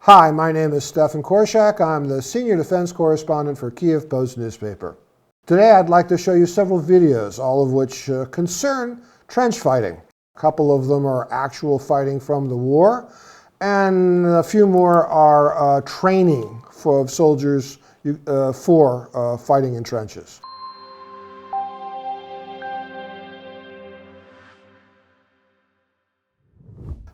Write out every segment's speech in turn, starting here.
Hi, my name is Stefan Korshak. I'm the senior defense correspondent for Kyiv Post newspaper. Today I'd like to show you several videos, all of which concern trench fighting. A couple of them are actual fighting from the war, and a few more are training for soldiers for fighting in trenches.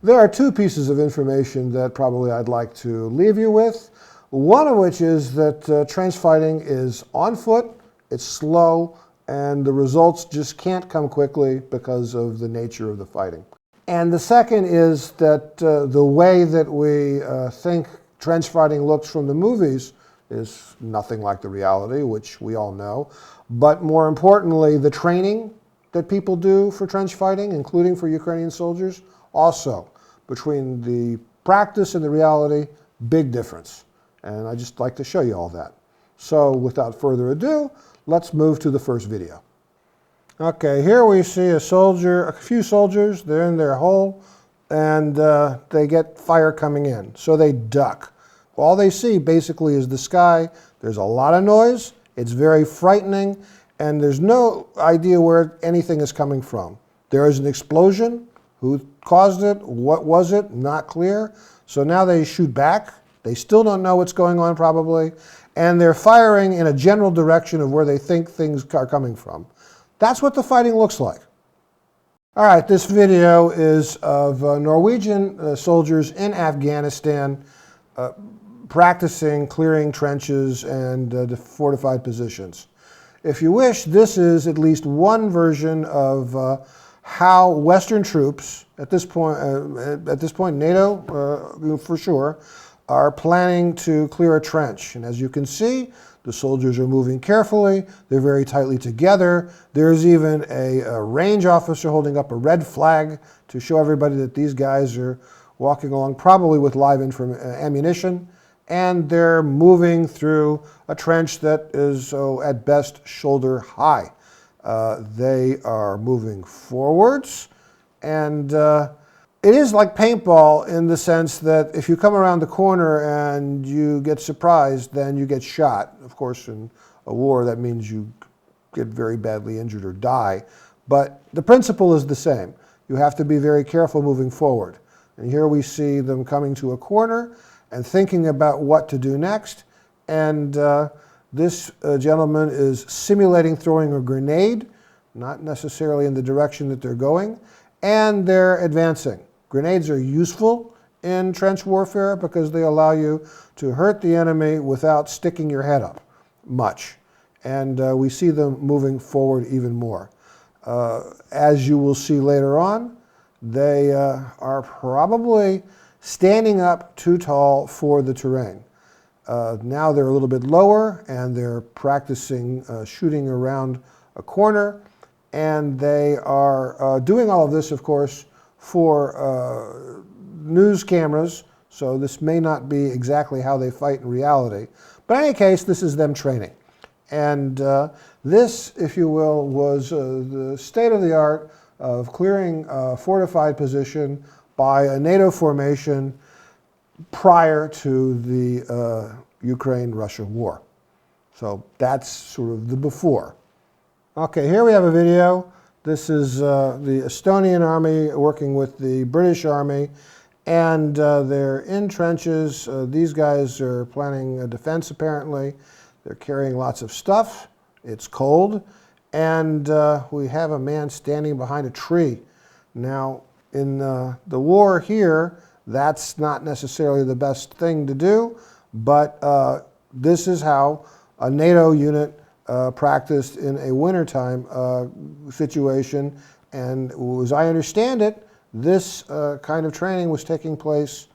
There are two pieces of information that probably I'd like to leave you with. One of which is that trench fighting is on foot, it's slow, and the results just can't come quickly because of the nature of the fighting. And the second is that the way that we think trench fighting looks from the movies is nothing like the reality, which we all know. But more importantly, the training that people do for trench fighting, including for Ukrainian soldiers, also, between the practice and the reality, big difference. And I'd just like to show you all that. So without further ado, let's move to the first video. Okay, here we see a few soldiers, they're in their hole, and they get fire coming in, so they duck. All they see basically is the sky. There's a lot of noise, it's very frightening, and there's no idea where anything is coming from. There is an explosion. Who caused it? What was it? Not clear. So now they shoot back. They still don't know what's going on probably. And they're firing in a general direction of where they think things are coming from. That's what the fighting looks like. All right, this video is of Norwegian soldiers in Afghanistan practicing clearing trenches and fortified positions. If you wish, this is at least one version of how Western troops, at this point NATO for sure, are planning to clear a trench. And as you can see, the soldiers are moving carefully, they're very tightly together. There's even a range officer holding up a red flag to show everybody that these guys are walking along probably with live ammunition, and they're moving through a trench that is, at best, shoulder high. They are moving forwards, and it is like paintball in the sense that if you come around the corner and you get surprised, then you get shot. Of course, in a war, that means you get very badly injured or die. But the principle is the same. You have to be very careful moving forward. And here we see them coming to a corner and thinking about what to do next. And this gentleman is simulating throwing a grenade, not necessarily in the direction that they're going, and they're advancing. Grenades are useful in trench warfare because they allow you to hurt the enemy without sticking your head up much. And we see them moving forward even more. As you will see later on, they are probably standing up too tall for the terrain. Now they're a little bit lower, and they're practicing shooting around a corner, and they are doing all of this, of course, for news cameras, so this may not be exactly how they fight in reality. But in any case, this is them training. And this, if you will, was the state-of-the-art of clearing a fortified position by a NATO formation prior to the Ukraine-Russia war. So that's sort of the before. Okay, here we have a video. This is the Estonian army working with the British army, and they're in trenches. These guys are planning a defense apparently. They're carrying lots of stuff. It's cold, and we have a man standing behind a tree. Now, in the war here, that's not necessarily the best thing to do, but this is how a NATO unit practiced in a wintertime situation. And as I understand it, this kind of training was taking place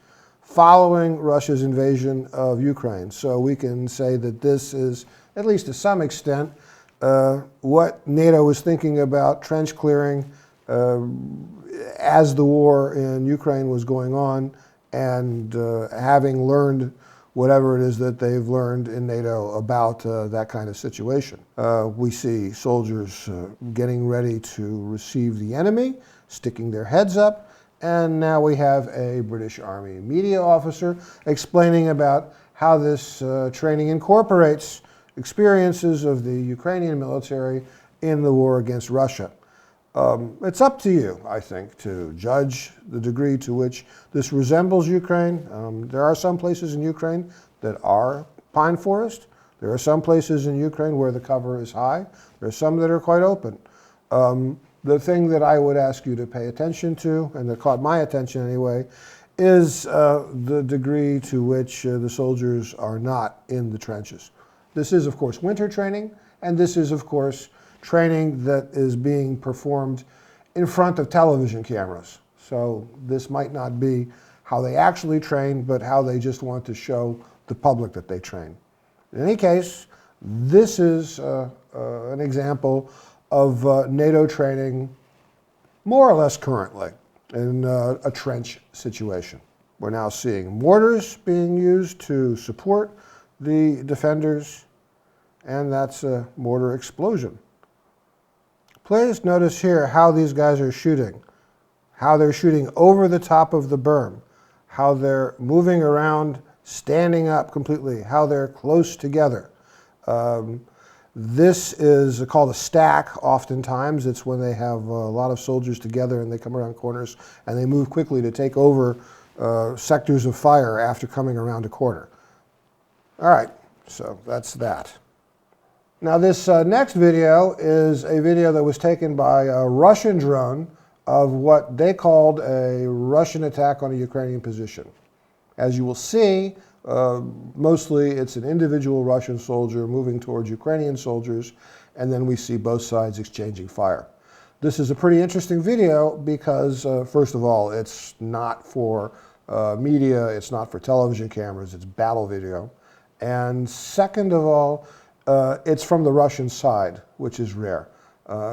following Russia's invasion of Ukraine. So we can say that this is, at least to some extent, what NATO was thinking about trench clearing as the war in Ukraine was going on, and having learned whatever it is that they've learned in NATO about that kind of situation. We see soldiers getting ready to receive the enemy, sticking their heads up, And now we have a British Army media officer explaining about how this training incorporates experiences of the Ukrainian military in the war against Russia. It's up to you, I think, to judge the degree to which this resembles Ukraine. There are some places in Ukraine that are pine forest. There are some places in Ukraine where the cover is high. There are some that are quite open. The thing that I would ask you to pay attention to, and that caught my attention anyway, is the degree to which the soldiers are not in the trenches. This is, of course, winter training, and this is, of course, training that is being performed in front of television cameras. So this might not be how they actually train, but how they just want to show the public that they train. In any case, this is an example of NATO training more or less currently in a trench situation. We're now seeing mortars being used to support the defenders, and that's a mortar explosion. Please notice here how these guys are shooting, how they're shooting over the top of the berm, how they're moving around, standing up completely, how they're close together. This is called a stack oftentimes. It's when they have a lot of soldiers together and they come around corners and they move quickly to take over sectors of fire after coming around a corner. All right, so that's that. Now this next video is a video that was taken by a Russian drone of what they called a Russian attack on a Ukrainian position. As you will see, mostly it's an individual Russian soldier moving towards Ukrainian soldiers, and then we see both sides exchanging fire. This is a pretty interesting video because, first of all, it's not for media, it's not for television cameras, it's battle video. And second of all, it's from the Russian side, which is rare.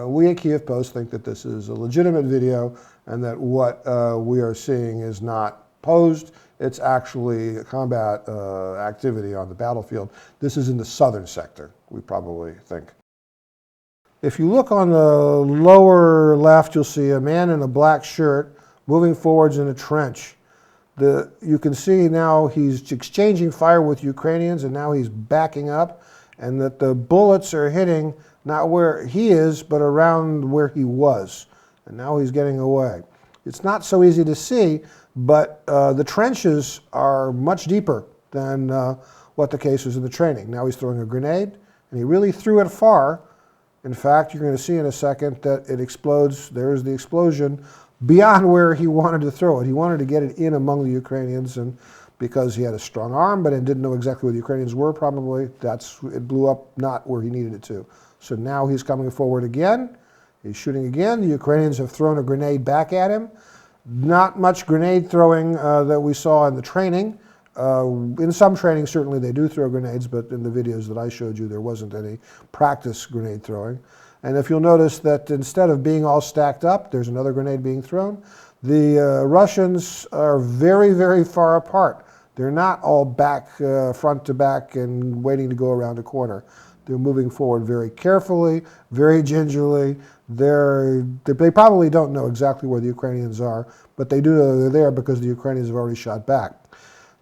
We at Kyiv Post think that this is a legitimate video and that what we are seeing is not posed. It's actually a combat activity on the battlefield. This is in the southern sector, we probably think. If you look on the lower left, you'll see a man in a black shirt moving forwards in a trench. You can see now he's exchanging fire with Ukrainians, and now he's backing up, and that the bullets are hitting not where he is, but around where he was. And now he's getting away. It's not so easy to see, but the trenches are much deeper than what the case was in the training. Now he's throwing a grenade, and he really threw it far. In fact, you're going to see in a second that it explodes. There's the explosion beyond where he wanted to throw it. He wanted to get it in among the Ukrainians, and because he had a strong arm, but didn't know exactly where the Ukrainians were, probably, it blew up not where he needed it to. So now he's coming forward again. He's shooting again. The Ukrainians have thrown a grenade back at him. Not much grenade throwing that we saw in the training. In some training, certainly they do throw grenades, but in the videos that I showed you, there wasn't any practice grenade throwing. And if you'll notice that instead of being all stacked up, there's another grenade being thrown. The Russians are very, very far apart. They're not all back, front to back and waiting to go around a corner. They're moving forward very carefully, very gingerly. They probably don't know exactly where the Ukrainians are, but they do know they're there because the Ukrainians have already shot back.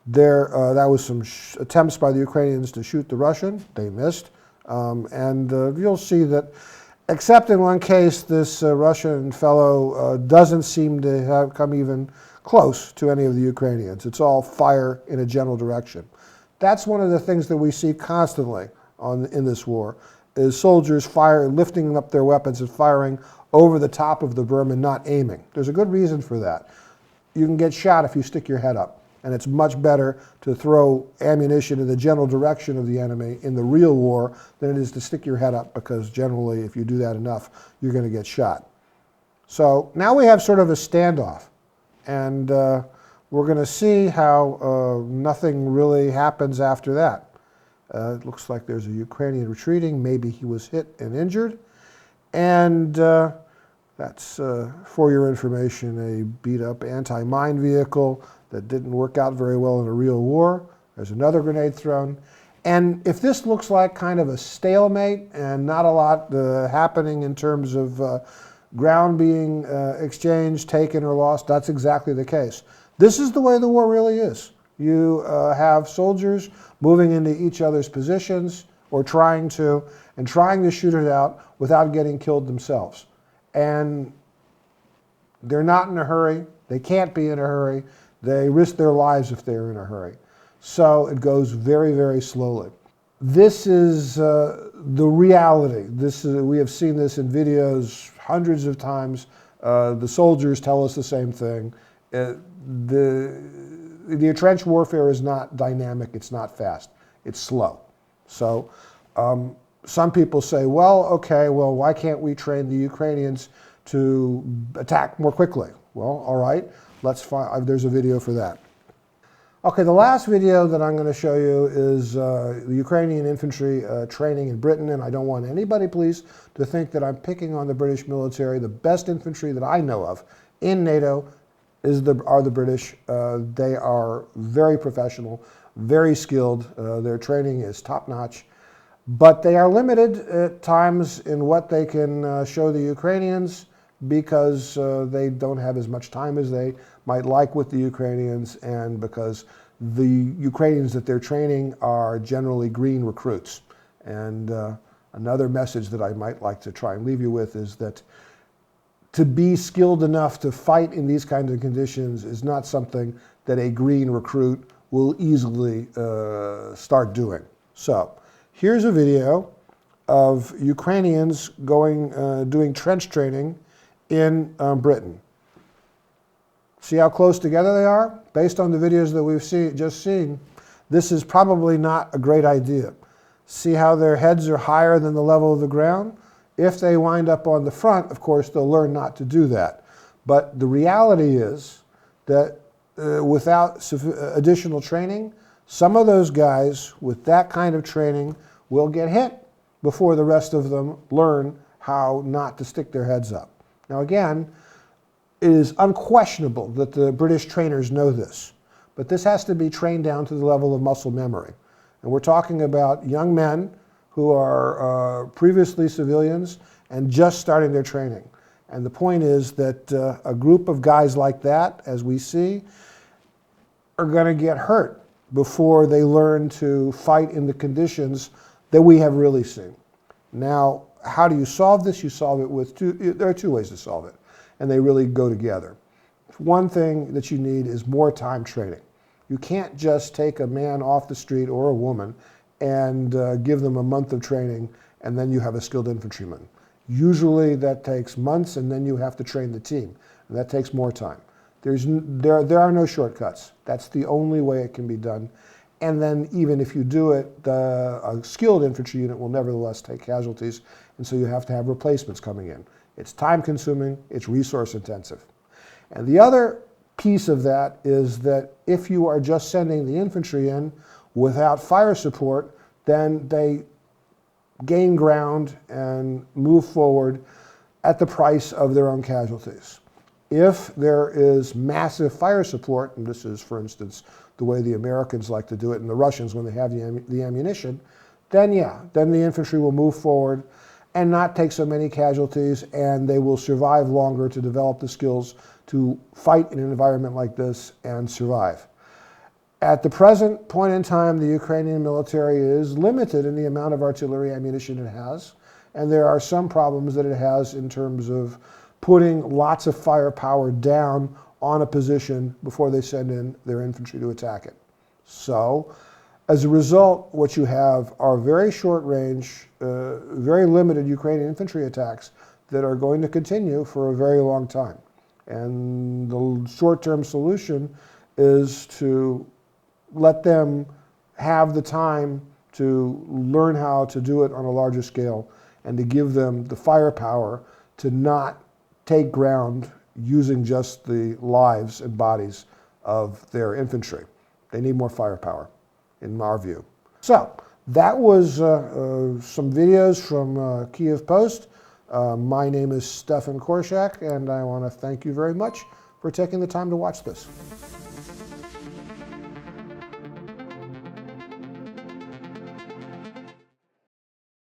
That was some attempts by the Ukrainians to shoot the Russian. They missed. And you'll see that, except in one case, this Russian fellow doesn't seem to have come even close to any of the Ukrainians. It's all fire in a general direction. That's one of the things that we see constantly in this war, is soldiers lifting up their weapons and firing over the top of the berm and not aiming. There's a good reason for that. You can get shot if you stick your head up, and it's much better to throw ammunition in the general direction of the enemy in the real war than it is to stick your head up, because generally if you do that enough, you're going to get shot. So now we have sort of a standoff, and we're going to see how nothing really happens after that. It looks like there's a Ukrainian retreating. Maybe he was hit and injured. And that's, for your information, a beat-up anti-mine vehicle that didn't work out very well in a real war. There's another grenade thrown. And if this looks like kind of a stalemate and not a lot happening in terms of ground being exchanged, taken, or lost. That's exactly the case. This is the way the war really is. You have soldiers moving into each other's positions, or trying to shoot it out without getting killed themselves. And they're not in a hurry. They can't be in a hurry. They risk their lives if they're in a hurry. So it goes very, very slowly. This is the reality. We have seen this in videos hundreds of times. The soldiers tell us the same thing. The trench warfare is not dynamic. It's not fast. It's slow. So some people say, well, okay, well, why can't we train the Ukrainians to attack more quickly? Well, all right, let's find, there's a video for that. Okay, the last video that I'm going to show you is the Ukrainian infantry training in Britain, and I don't want anybody, please, to think that I'm picking on the British military. The best infantry that I know of in NATO are the British. They are very professional, very skilled. Their training is top-notch. But they are limited at times in what they can show the Ukrainians because they don't have as much time as they might like with the Ukrainians, and because the Ukrainians that they're training are generally green recruits. And another message that I might like to try and leave you with is that to be skilled enough to fight in these kinds of conditions is not something that a green recruit will easily start doing. So here's a video of Ukrainians doing trench training in Britain. See how close together they are? Based on the videos that we've just seen, this is probably not a great idea. See how their heads are higher than the level of the ground? If they wind up on the front, of course, they'll learn not to do that. But the reality is that without additional training, some of those guys with that kind of training will get hit before the rest of them learn how not to stick their heads up. Now again, it is unquestionable that the British trainers know this, but this has to be trained down to the level of muscle memory. And we're talking about young men who are previously civilians and just starting their training. And the point is that a group of guys like that, as we see, are going to get hurt before they learn to fight in the conditions that we have really seen. Now, how do you solve this? You solve it with there are two ways to solve it, and they really go together. One thing that you need is more time training. You can't just take a man off the street or a woman and give them a month of training and then you have a skilled infantryman. Usually that takes months, and then you have to train the team, and that takes more time. There are no shortcuts. That's the only way it can be done. And then even if you do it, a skilled infantry unit will nevertheless take casualties, and so you have to have replacements coming in. It's time consuming, it's resource intensive. And the other piece of that is that if you are just sending the infantry in without fire support, then they gain ground and move forward at the price of their own casualties. If there is massive fire support, and this is, for instance, the way the Americans like to do it and the Russians when they have the ammunition, then yeah, then the infantry will move forward and not take so many casualties, and they will survive longer to develop the skills to fight in an environment like this and survive. At the present point in time, the Ukrainian military is limited in the amount of artillery ammunition it has, and there are some problems that it has in terms of putting lots of firepower down on a position before they send in their infantry to attack it. So, as a result, what you have are very short range, very limited Ukrainian infantry attacks that are going to continue for a very long time. And the short-term solution is to let them have the time to learn how to do it on a larger scale, and to give them the firepower to not take ground using just the lives and bodies of their infantry. They need more firepower, in our view. So that was some videos from Kyiv Post. My name is Stefan Korshak, and I want to thank you very much for taking the time to watch this.